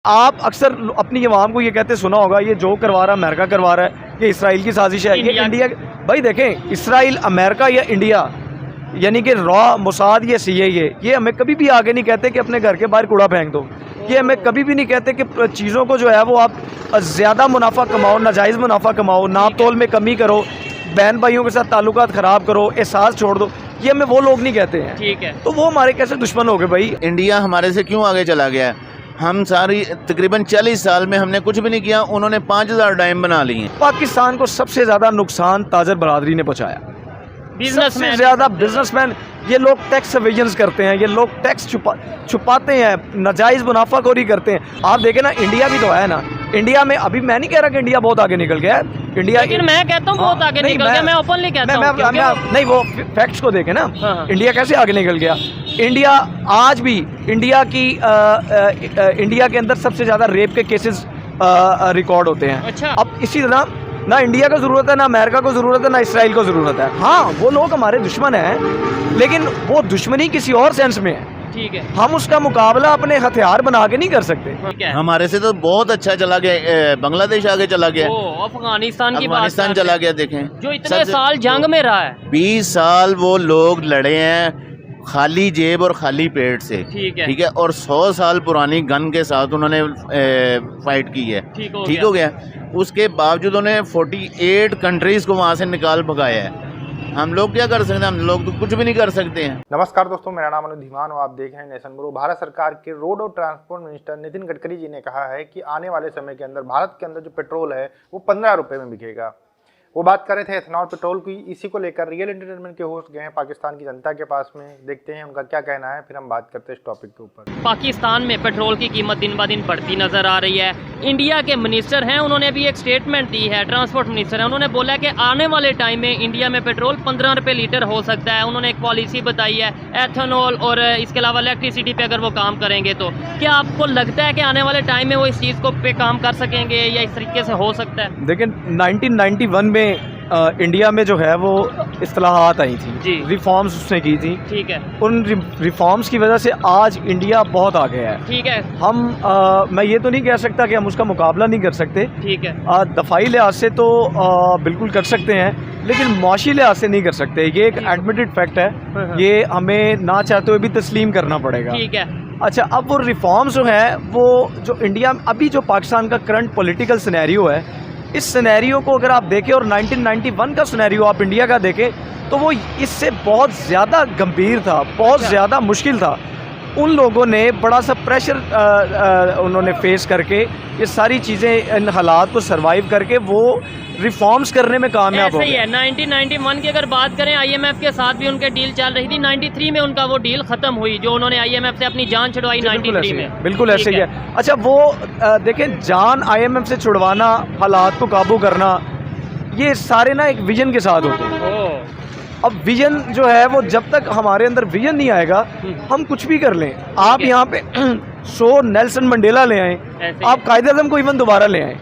आप अक्सर अपनी आवाम को ये कहते सुना होगा, ये जो करवा रहा है अमेरिका करवा रहा है, ये इसराइल की साजिश है, ये इंडिया। भाई देखें, इसराइल, अमेरिका या इंडिया, यानी कि रॉ, मोसाद या CIA, ये हमें कभी भी आगे नहीं कहते कि अपने घर के बाहर कूड़ा फेंक दो। ये हमें कभी भी नहीं कहते कि चीज़ों को जो है वो आप ज़्यादा मुनाफा कमाओ, नाजायज़ मुनाफा कमाओ, नाप तोल में कमी करो, बहन भाइयों के साथ ताल्लुकात ख़राब करो, एहसास छोड़ दो। ये हमें वो लोग नहीं कहते हैं। ठीक है, तो वो हमारे कैसे दुश्मन हो गए भाई? इंडिया हमारे से क्यों आगे चला गया है? हम सारी तकरीबन 40 साल में हमने कुछ भी नहीं किया, उन्होंने 5000 डैम बना लिए। पाकिस्तान को सबसे ज़्यादा नुकसान ताजर बरादरी ने पहुँचाया। सबसे ज़्यादा बिजनेसमैन, ये लोग टैक्स एवेजन्स करते हैं, ये लोग टैक्स छुपाते हैं, नाजायज़ मुनाफाखोरी करते हैं। आप देखें ना, इंडिया भी तो है ना। इंडिया में अभी मैं नहीं कह रहा कि इंडिया बहुत आगे निकल गया है। इंडिया, लेकिन मैं कहता हूँ बहुत आगे निकल गया। मैं ओपनली कहता हूँ, नहीं, वो फैक्ट्स को देखें ना। इंडिया कैसे आगे निकल गया? इंडिया आज भी इंडिया के अंदर सबसे ज़्यादा रेप के केसेस रिकॉर्ड होते हैं। अच्छा। अब इसी तरह ना इंडिया को ज़रूरत है, ना अमेरिका को ज़रूरत है, ना इसराइल को ज़रूरत है। हाँ, वो लोग हमारे दुश्मन हैं, लेकिन वो दुश्मनी किसी और सेंस में है। ठीक है, हम उसका मुकाबला अपने हथियार बना के नहीं कर सकते। ठीक है। हमारे से तो बहुत अच्छा चला गया, बांग्लादेश आगे चला गया, अफगानिस्तान चला गया। देखें, जो इतने साल जंग में रहा है, 20 साल वो लोग लड़े हैं खाली जेब और खाली पेट से। ठीक है, और 100 साल पुरानी गन के साथ उन्होंने फाइट की है। ठीक हो गया। उसके बावजूद उन्होंने 48 कंट्रीज को वहाँ से निकाल भगाया है। हम लोग क्या कर सकते हैं? हम लोग तो कुछ भी नहीं कर सकते हैं। नमस्कार दोस्तों, मेरा नाम अनुज धीमान और आप देख रहे हैं नेशन गुरु। भारत सरकार के रोड और ट्रांसपोर्ट मिनिस्टर नितिन गडकरी जी ने कहा है कि आने वाले समय के अंदर भारत के अंदर जो पेट्रोल है वो 15 रुपये में बिकेगा। वो बात कर रहे थे एथनॉल पेट्रोल की। इसी को लेकर रियल एंटरटेनमेंट के होस्ट गए हैं पाकिस्तान की जनता के पास में, देखते हैं उनका क्या कहना है, फिर हम बात करते हैं इस टॉपिक के ऊपर। पाकिस्तान में पेट्रोल की कीमत दिन ब दिन बढ़ती नजर आ रही है। इंडिया के मिनिस्टर हैं, उन्होंने अभी एक स्टेटमेंट दी है, ट्रांसपोर्ट मिनिस्टर है, उन्होंने बोला कि आने वाले टाइम में इंडिया में पेट्रोल 15 रुपये लीटर हो सकता है। उन्होंने एक पॉलिसी बताई है एथनॉल और इसके अलावा इलेक्ट्रिसिटी पे अगर वो काम करेंगे तो क्या आपको लगता है कि आने वाले टाइम में वो इस चीज़ को पे काम कर सकेंगे या इस तरीके से हो सकता है? देखिए, 1991 में इंडिया में जो है वो इस्तिलाहात आई थी जी, रिफॉर्म्स उसने की थी। ठीक है, उन रिफॉर्म्स की वजह से आज इंडिया बहुत आगे है। ठीक है। हम मैं ये तो नहीं कह सकता कि हम उसका मुकाबला नहीं कर सकते। ठीक है, दफाई लिहाज से तो बिल्कुल कर सकते हैं, लेकिन मुआशी लिहाज से नहीं कर सकते। ये एक एडमिटेड फैक्ट है, ये हमें ना चाहते हुए भी तस्लीम करना पड़ेगा। ठीक है। अच्छा, अब वो रिफॉर्म्स जो है वो जो इंडिया अभी जो पाकिस्तान का करंट पॉलिटिकल सिनेरियो है, इस सिनेरियो को अगर आप देखें और 1991 का सिनेरियो आप इंडिया का देखें तो वो इससे बहुत ज़्यादा गंभीर था, बहुत ज़्यादा मुश्किल था। उन लोगों ने बड़ा सा प्रेशर उन्होंने फेस करके ये सारी चीज़ें, इन हालात को सरवाइव करके वो रिफॉर्म्स करने में कामयाब हो गए। ऐसे ही है। 1991 की अगर बात करें, IMF के साथ भी उनके डील चल रही थी। 93 में उनका वो डील खत्म हुई, जो उन्होंने IMF से अपनी जान छुड़वाई 93 में। बिल्कुल ऐसे ही है। अच्छा, वो देखें, जान IMF से छुड़वाना, हालात को काबू करना, ये सारे ना एक विजन के साथ होते हैं। अब विजन जो है वो जब तक हमारे अंदर विजन नहीं आएगा, हम कुछ भी कर लें। आप यहाँ पे 100 नेल्सन मंडेला ले आए, आप कायदे-ए-आज़म को इवन दोबारा ले आए,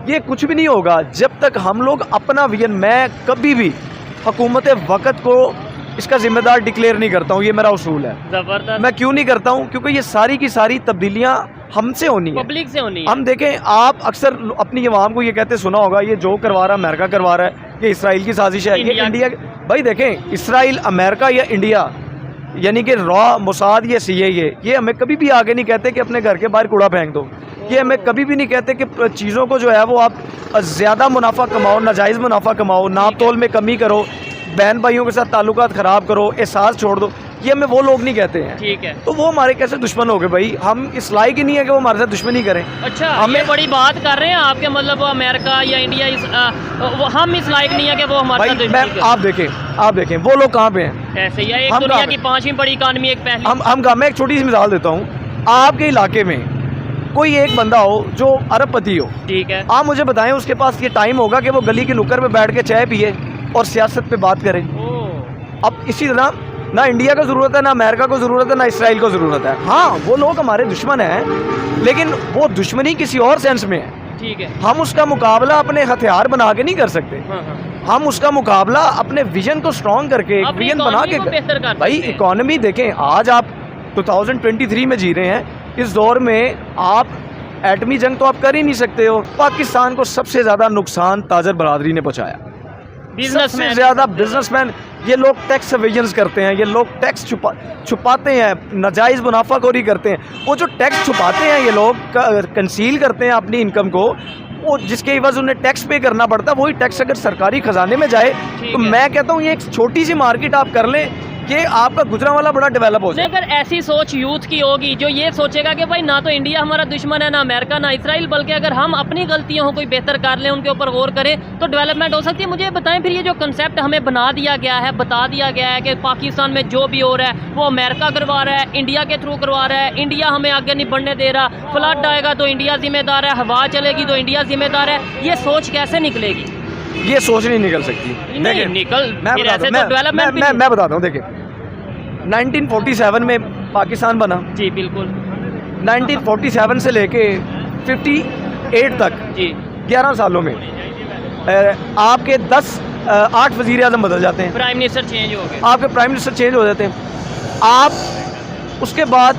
ये कुछ भी नहीं होगा जब तक हम लोग अपना विजन। मैं कभी भी हुकूमत वक़्त को इसका जिम्मेदार डिक्लेयर नहीं करता हूँ, ये मेरा उसूल है। जबरदस्त। मैं क्यों नहीं करता हूँ? क्योंकि ये सारी की सारी तब्दीलियाँ हमसे होनी है, पब्लिक से होनी है। हम देखें, आप अक्सर अपनी आवाम को ये कहते सुना होगा, ये जो करवा रहा है अमेरिका करवा रहा है, ये इसराइल की साजिश है, ये इंडिया। भाई देखें, इसराइल, अमेरिका या इंडिया, यानी कि रॉ, मोसाद या CIA, ये हमें कभी भी आगे नहीं कहते कि अपने घर के बाहर कूड़ा फेंक दो। ये हमें कभी भी नहीं कहते कि चीज़ों को जो है वो आप ज़्यादा मुनाफा कमाओ, नाजायज़ मुनाफा कमाओ, नाप तोल में कमी करो, बहन भाइयों के साथ ताल्लुकात ख़राब करो, एहसास छोड़ दो। ये हमें वो लोग नहीं कहते हैं। ठीक है, तो वो हमारे कैसे दुश्मन हो गए भाई? हम इस लायक ही नहीं है कि वो हमारे साथ दुश्मनी करें। अच्छा, हमें बड़ी बात कर रहे हैं आपके, मतलब अमेरिका या इंडिया हम इस लायक नहीं है कि वो हमारे साथ दुश्मनी करें। आप देखें वो लोग कहाँ पे हैं। ऐसे ही है, एक दुनिया की 5वीं बड़ी इकानमी, एक पहली। मैं एक छोटी सी मिसाल देता हूँ। आपके इलाके में कोई एक बंदा हो जो अरबपति हो, ठीक है, आप मुझे बताएं उसके पास ये टाइम होगा कि वो गली की नुक्कड़ पे बैठ के चाय पिए और सियासत पे बात करें? अब इसी तरह ना इंडिया को ज़रूरत है, ना अमेरिका को ज़रूरत है, ना इसराइल को ज़रूरत है। हाँ, वो लोग हमारे दुश्मन हैं, लेकिन वो दुश्मनी किसी और सेंस में है। ठीक है, हम उसका मुकाबला अपने हथियार बना के नहीं कर सकते। हम उसका मुकाबला अपने विजन को स्ट्रॉन्ग करके, विजन बना के। भाई इकोनॉमी देखें, आज आप 2023 में जी रहे हैं। इस दौर में आप एटमी जंग तो आप कर ही नहीं सकते हो। पाकिस्तान को सबसे ज़्यादा नुकसान ताजर बरादरी ने पहुँचाया, सबसे ज़्यादा बिजनेसमैन। ये लोग टैक्स एवेजन्स करते हैं, ये लोग टैक्स छुपाते हैं, नाजायज़ मुनाफाखोरी करते हैं। वो जो टैक्स छुपाते हैं ये लोग, कंसील करते हैं अपनी इनकम को, वो जिसके एवज उन्हें टैक्स पे करना पड़ता है, वही टैक्स अगर सरकारी खजाने में जाए तो मैं कहता हूँ ये एक छोटी सी मार्केट आप कर लें कि आपका गुजरांवाला बड़ा डेवलप हो जाए। अगर ऐसी सोच यूथ की होगी जो ये सोचेगा कि भाई ना तो इंडिया हमारा दुश्मन है, ना अमेरिका, ना इसराइल, बल्कि अगर हम अपनी गलतियों को कोई बेहतर कर लें, उनके ऊपर गौर करें तो डेवलपमेंट हो सकती है। मुझे बताएं फिर ये जो कंसेप्ट हमें बना दिया गया है, बता दिया गया है कि पाकिस्तान में जो भी हो रहा है वो अमेरिका करवा रहा है, इंडिया के थ्रू करवा रहा है, इंडिया हमें आगे नहीं बढ़ने दे रहा, फ्लड आएगा तो इंडिया जिम्मेदार है, हवा चलेगी तो इंडिया जिम्मेदार है, ये सोच कैसे निकलेगी? ये सोच नहीं निकल सकती। नहीं निकल, मैं बताता हूँ, देखिए 1947 में पाकिस्तान बना जी, बिल्कुल 1947 से लेके 58 तक जी 11 सालों में आपके 8 वज़ीर आज़म बदल जाते हैं, प्राइम मिनिस्टर चेंज हो गए, आपके प्राइम मिनिस्टर चेंज हो जाते हैं। आप उसके बाद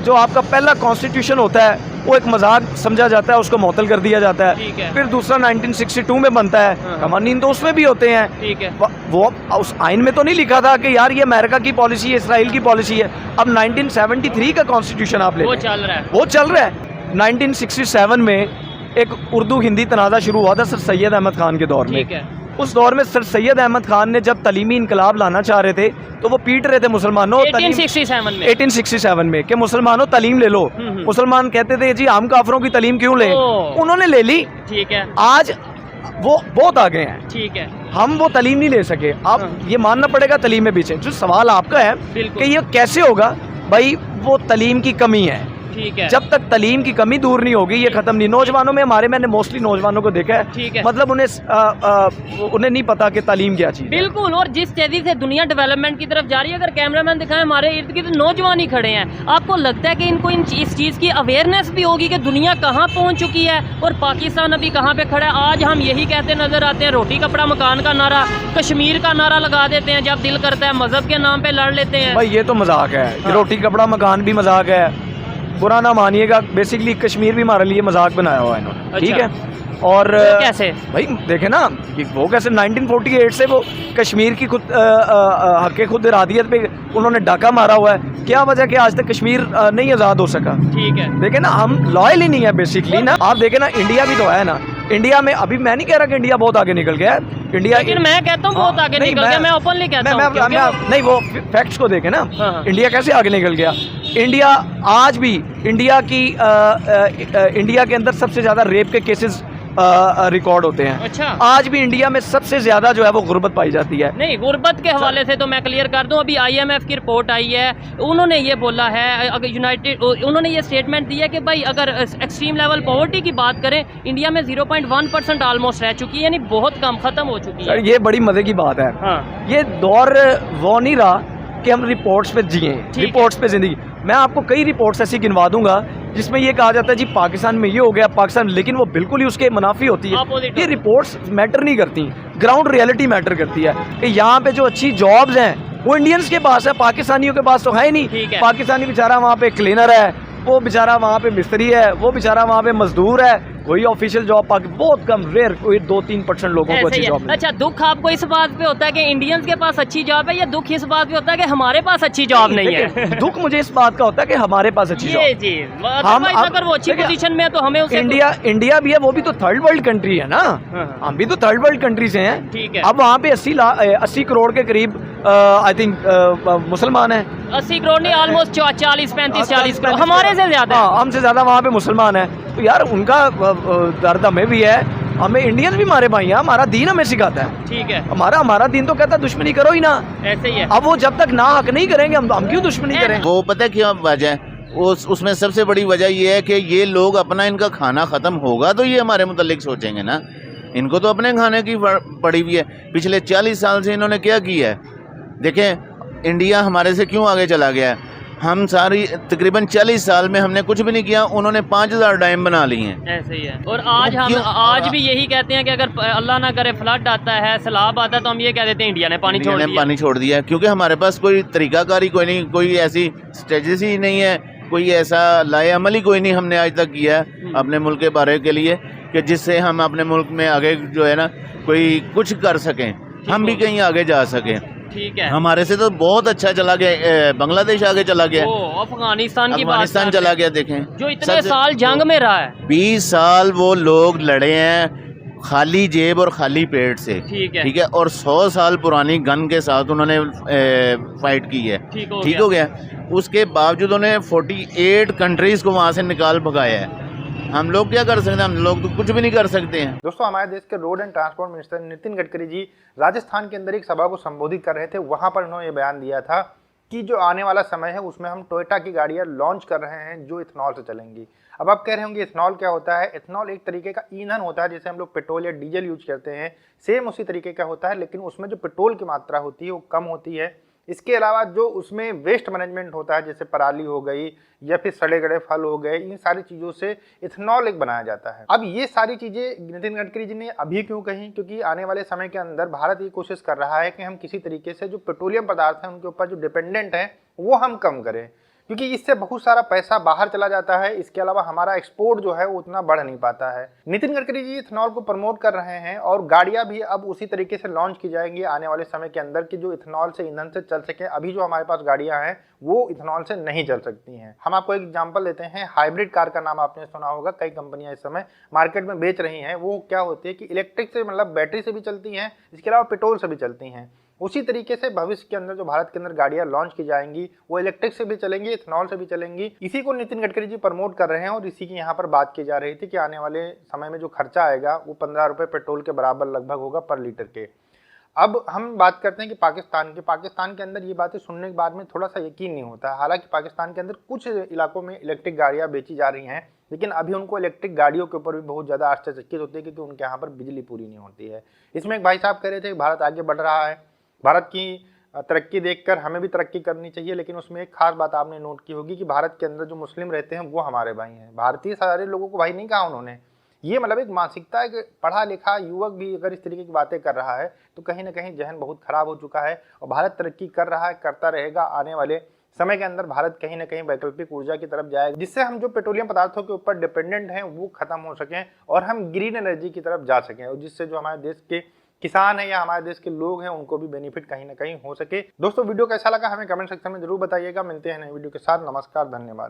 जो आपका पहला कॉन्स्टिट्यूशन होता है वो एक मजाक समझा जाता है, उसको मुअत्तल कर दिया जाता है। फिर दूसरा 1962 में बनता है, कवानीन तो उसमें भी होते हैं। ठीक है, वो उस आइन में तो नहीं लिखा था कि यार ये अमेरिका की पॉलिसी है, इसराइल की पॉलिसी है। अब 1973 का कॉन्स्टिट्यूशन आप ले, वो चल रहा है। 1967 में एक उर्दू हिंदी तनाज़ा शुरू हुआ था सर सैयद अहमद खान के दौर में। उस दौर में सर सैयद अहमद खान ने जब तलीमी इनकलाब लाना चाह रहे थे तो वो पीट रहे थे मुसलमानों 1867 में कि मुसलमानों तलीम ले लो। मुसलमान कहते थे जी हम काफरों की तलीम क्यों लें, उन्होंने ले ली। ठीक है, आज वो बहुत आगे हैं। ठीक है, हम वो तलीम नहीं ले सके। आप ये मानना पड़ेगा तलीम में पीछे। जो सवाल आपका है कि ये कैसे होगा, भाई वो तलीम की कमी है। ठीक है, जब तक तलीम की कमी दूर नहीं होगी ये खत्म नहीं। नौजवानों में हमारे, मैंने मोस्टली नौजवानों को देखा है, ठीक है, मतलब उन्हें नहीं पता कि तालीम क्या चीज़। बिल्कुल। और जिस तेजी से दुनिया डेवलपमेंट की तरफ जा रही है, अगर कैमरामैन दिखाएं हमारे इर्द गिर्द नौजवान ही खड़े हैं, आपको लगता है कि इनको इस चीज़ की अवेयरनेस भी होगी कि दुनिया कहाँ पहुँच चुकी है और पाकिस्तान अभी कहाँ पे खड़ा है? आज हम यही कहते नजर आते हैं, रोटी कपड़ा मकान का नारा, कश्मीर का नारा लगा देते हैं, जब दिल करता है मजहब के नाम पे लड़ लेते हैं। भाई ये तो मजाक है, रोटी कपड़ा मकान भी मजाक है, बुरा ना मानिएगा। बेसिकली कश्मीर भी हमारे लिए मजाक बनाया हुआ है इन्होंने। ठीक है, और तो कैसे भाई देखे ना कि वो कैसे 1948 से वो कश्मीर की खुद हक़ खुद इरादियत पे उन्होंने डाका मारा हुआ है। क्या वजह कि आज तक कश्मीर नहीं आज़ाद हो सका? ठीक है, देखे ना, हम लॉयल ही नहीं है बेसिकली ना। आप देखे ना, इंडिया भी तो है ना। इंडिया में अभी मैं नहीं कह रहा कि इंडिया बहुत आगे निकल गया है। इंडिया, लेकिन मैं कहता हूँ बहुत आगे निकल गया। मैं ओपनली कहता हूँ नहीं, वो फैक्ट्स को देखे ना, इंडिया कैसे आगे निकल गया। इंडिया आज भी इंडिया के अंदर सबसे ज़्यादा रेप के केसेस रिकॉर्ड होते हैं। अच्छा, आज भी इंडिया में सबसे ज्यादा जो है वो गुर्बत पाई जाती है। नहीं, गुर्बत के हवाले से तो मैं क्लियर कर दूं, अभी IMF की रिपोर्ट आई है, उन्होंने ये बोला है, अगर उन्होंने ये स्टेटमेंट दी है कि भाई अगर एक्सट्रीम लेवल पॉवर्टी की बात करें, इंडिया में 0.1% ऑलमोस्ट रह चुकी है, यानी बहुत कम, खत्म हो चुकी है। ये बड़ी मजे की बात है। हाँ, ये दौर वो नहीं रहा कि हम रिपोर्ट्स पे जिए, रिपोर्ट्स पे जिंदगी। मैं आपको कई रिपोर्ट्स ऐसी गिनवा दूंगा जिसमें ये कहा जाता है जी पाकिस्तान में ये हो गया, पाकिस्तान, लेकिन वो बिल्कुल ही उसके मुनाफी होती है। ये रिपोर्ट्स मैटर नहीं करती, ग्राउंड रियलिटी मैटर करती है कि यहाँ पे जो अच्छी जॉब्स हैं वो इंडियंस के पास है, पाकिस्तानियों के पास तो है ही नहीं। पाकिस्तानी बेचारा वहाँ पे क्लीनर है, वो बेचारा वहाँ पे मिस्त्री है, वो बेचारा वहाँ पे मजदूर है, वही ऑफिशियल जॉब बहुत कम, रेयर, कोई 2-3% लोगों को अच्छी जॉब। अच्छा, दुख आपको इस बात पे होता है कि इंडियंस के पास अच्छी जॉब है, या दुख इस बात पे होता है कि हमारे पास अच्छी जॉब नहीं है? दुख मुझे इस बात का होता है कि हमारे पास अच्छी जॉब। हम अगर वो अच्छी पोजीशन में है तो हमें उसे इंडिया भी है, वो भी तो थर्ड वर्ल्ड कंट्री है ना। हम भी तो थर्ड वर्ल्ड कंट्री से हैं। ठीक है, अब वहाँ पे 80 करोड़ के करीब आई थिंक मुसलमान हैं। 80 करोड़ नहीं, ऑलमोस्ट 40 करोड़, हमारे से ज्यादा, हमसे ज्यादा वहाँ पे मुसलमान है। तो यार उनका दर्द हमें भी है, हमें इंडियन भी हमारे भाई हैं, हमारा दीन हमें सिखाता है। ठीक है, हमारा दीन तो कहता है दुश्मनी करो ही ना। ऐसे ही है। अब वो जब तक ना हक नहीं करेंगे हम क्यों दुश्मनी करें? वो पता है क्या वजह है? उसमें सबसे बड़ी वजह ये है कि ये लोग अपना, इनका खाना ख़त्म होगा तो ये हमारे मुतालिक सोचेंगे ना। इनको तो अपने खाने की पड़ी हुई है। पिछले 40 साल से इन्होंने क्या किया है? देखें इंडिया हमारे से क्यों आगे चला गया है। हम सारी तकरीबन 40 साल में हमने कुछ भी नहीं किया, उन्होंने 5000 डैम बना लिए हैं। ऐसे ही है। और आज हम आज भी यही कहते हैं कि अगर अल्लाह ना करे फ्लड आता है, सैलाब आता है, तो हम ये कह देते हैं इंडिया ने पानी छोड़ दिया। क्योंकि हमारे पास कोई तरीकाकारी कोई नहीं, कोई ऐसी स्ट्रेटजी नहीं है कोई ऐसा लाए अमल ही कोई नहीं हमने आज तक किया है अपने मुल्क के बारे के लिए कि जिससे हम अपने मुल्क में आगे जो है ना कोई कुछ कर सकें, हम भी कहीं आगे जा सकें। ठीक है, हमारे से तो बहुत अच्छा चला गया, बांग्लादेश आगे चला गया, अफगानिस्तान की बात अफगानिस्तान चला गया। देखें जो इतने साल जंग में रहा है, 20 साल वो लोग लड़े हैं खाली जेब और खाली पेट से। ठीक है, और 100 साल पुरानी गन के साथ उन्होंने फाइट की है। ठीक हो गया। उसके बावजूद उन्होंने 48 कंट्रीज को वहाँ से निकाल भगाया है। हम लोग क्या कर सकते हैं? हम लोग तो कुछ भी नहीं कर सकते हैं। दोस्तों, हमारे देश के road and transport minister Nitin Gadkari ji Rajasthan के अंदर एक सभा को संबोधित कर रहे थे। वहां पर उन्होंने ये बयान दिया था कि जो आने वाला समय है उसमें हम टोयोटा की गाड़ियां लॉन्च कर रहे हैं जो इथेनॉल से चलेंगी। अब आप कह रहे होंगे इथेनॉल क्या होता है? इथेनॉल एक तरीके का ईंधन होता है, जैसे हम लोग पेट्रोल या डीजल यूज करते हैं, सेम उसी तरीके का होता है, लेकिन उसमें जो पेट्रोल की मात्रा होती है वो कम होती है। इसके अलावा जो उसमें वेस्ट मैनेजमेंट होता है, जैसे पराली हो गई या फिर सड़े गड़े फल हो गए, इन सारी चीज़ों से इथेनॉल एक बनाया जाता है। अब ये सारी चीज़ें नितिन गडकरी जी ने अभी क्यों कही? क्योंकि आने वाले समय के अंदर भारत ये कोशिश कर रहा है कि हम किसी तरीके से जो पेट्रोलियम पदार्थ हैं उनके ऊपर जो डिपेंडेंट है वो हम कम करें, क्योंकि इससे बहुत सारा पैसा बाहर चला जाता है। इसके अलावा हमारा एक्सपोर्ट जो है वो उतना बढ़ नहीं पाता है। नितिन गडकरी जी इथेनॉल को प्रमोट कर रहे हैं और गाड़ियां भी अब उसी तरीके से लॉन्च की जाएंगी आने वाले समय के अंदर कि जो इथेनॉल से ईंधन से चल सके। अभी जो हमारे पास गाड़ियां हैं वो इथेनॉल से नहीं चल सकती हैं। हम आपको एक एग्जांपल देते हैं, हाइब्रिड कार का नाम आपने सुना होगा। कई कंपनियां इस समय मार्केट में बेच रही हैं। वो क्या होती है कि इलेक्ट्रिक से, मतलब बैटरी से भी चलती हैं, इसके अलावा पेट्रोल से भी चलती हैं। उसी तरीके से भविष्य के अंदर जो भारत के अंदर गाड़ियां लॉन्च की जाएंगी वो इलेक्ट्रिक से भी चलेंगी, इथेनॉल से भी चलेंगी। इसी को नितिन गडकरी जी प्रमोट कर रहे हैं और इसी की यहाँ पर बात की जा रही थी कि आने वाले समय में जो खर्चा आएगा वो 15 रुपये पेट्रोल के बराबर लगभग होगा पर लीटर के। अब हम बात करते हैं कि पाकिस्तान के अंदर ये बातें सुनने के बाद में थोड़ा सा यकीन नहीं होता है। हालांकि पाकिस्तान के अंदर कुछ इलाकों में इलेक्ट्रिक गाड़ियाँ बेची जा रही हैं, लेकिन अभी उनको इलेक्ट्रिक गाड़ियों के ऊपर भी बहुत ज़्यादा आश्चर्यचकित होते हैं क्योंकि उनके यहाँ पर बिजली पूरी नहीं होती है। इसमें एक भाई साहब कह रहे थे कि भारत आगे बढ़ रहा है, भारत की तरक्की देखकर हमें भी तरक्की करनी चाहिए, लेकिन उसमें एक खास बात आपने नोट की होगी कि भारत के अंदर जो मुस्लिम रहते हैं वो हमारे भाई हैं। भारतीय सारे लोगों को भाई नहीं कहा उन्होंने। ये मतलब एक मानसिकता है कि पढ़ा लिखा युवक भी अगर इस तरीके की बातें कर रहा है तो कहीं ना कहीं जहन बहुत खराब हो चुका है। और भारत तरक्की कर रहा है, करता रहेगा। आने वाले समय के अंदर भारत कहीं ना कहीं वैकल्पिक ऊर्जा की तरफ जाएगा, जिससे हम जो पेट्रोलियम पदार्थों के ऊपर डिपेंडेंट हैं वो खत्म हो सकें और हम ग्रीन एनर्जी की तरफ जा सकें, और जिससे जो हमारे देश के किसान है या हमारे देश के लोग हैं उनको भी बेनिफिट कहीं ना कहीं हो सके। दोस्तों, वीडियो कैसा लगा हमें कमेंट सेक्शन में जरूर बताइएगा। मिलते हैं नई वीडियो के साथ। नमस्कार, धन्यवाद।